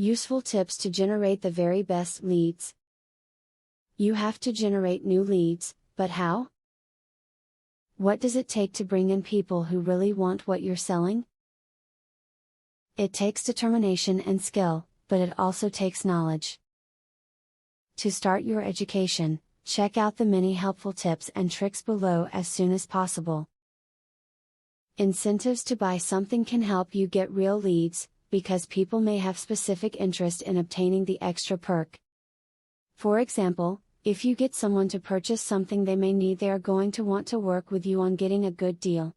Useful tips to generate the very best leads. You have to generate new leads, but how? What does it take to bring in people who really want what you're selling? It takes determination and skill, but it also takes knowledge. To start your education, check out the many helpful tips and tricks below as soon as possible. Incentives to buy something can help you get real leads, because people may have specific interest in obtaining the extra perk. For example, if you get someone to purchase something they may need, they are going to want to work with you on getting a good deal.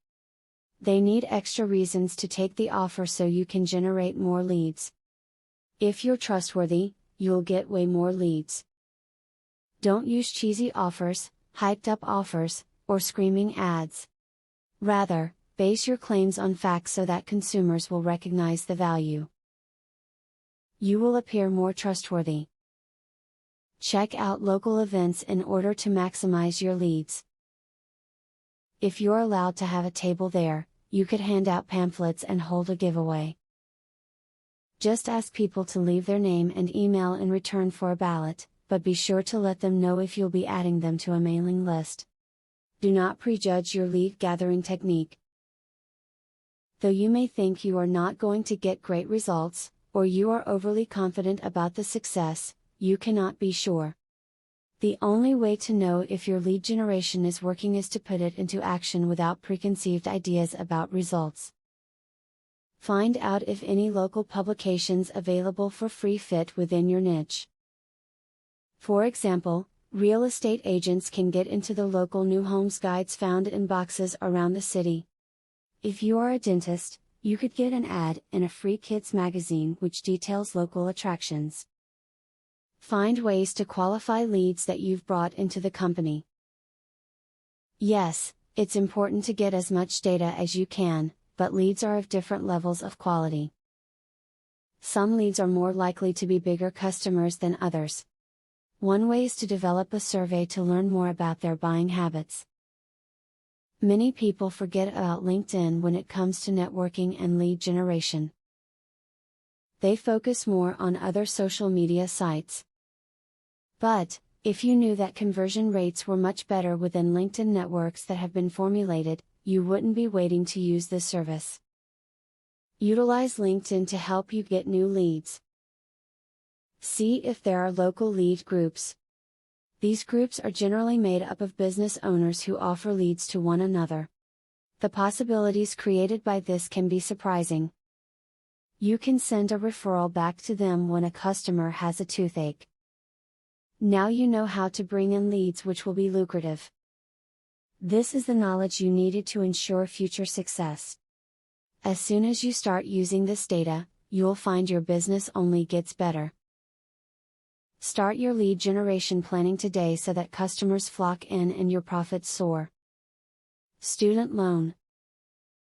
They need extra reasons to take the offer so you can generate more leads. If you're trustworthy, you'll get way more leads. Don't use cheesy offers, hyped up offers, or screaming ads. Rather, base your claims on facts so that consumers will recognize the value. You will appear more trustworthy. Check out local events in order to maximize your leads. If you're allowed to have a table there, you could hand out pamphlets and hold a giveaway. Just ask people to leave their name and email in return for a ballot, but be sure to let them know if you'll be adding them to a mailing list. Do not prejudge your lead gathering technique. Though you may think you are not going to get great results, or you are overly confident about the success, you cannot be sure. The only way to know if your lead generation is working is to put it into action without preconceived ideas about results. Find out if any local publications available for free fit within your niche. For example, real estate agents can get into the local new homes guides found in boxes around the city. If you are a dentist, you could get an ad in a free kids magazine which details local attractions. Find ways to qualify leads that you've brought into the company. Yes, it's important to get as much data as you can, but leads are of different levels of quality. Some leads are more likely to be bigger customers than others. One way is to develop a survey to learn more about their buying habits. Many people forget about LinkedIn when it comes to networking and lead generation. They focus more on other social media sites. But, if you knew that conversion rates were much better within LinkedIn networks that have been formulated, you wouldn't be waiting to use this service. Utilize LinkedIn to help you get new leads. See if there are local lead groups. These groups are generally made up of business owners who offer leads to one another. The possibilities created by this can be surprising. You can send a referral back to them when a customer has a toothache. Now you know how to bring in leads which will be lucrative. This is the knowledge you needed to ensure future success. As soon as you start using this data, you'll find your business only gets better. Start your lead generation planning today so that customers flock in and your profits soar. Student loan.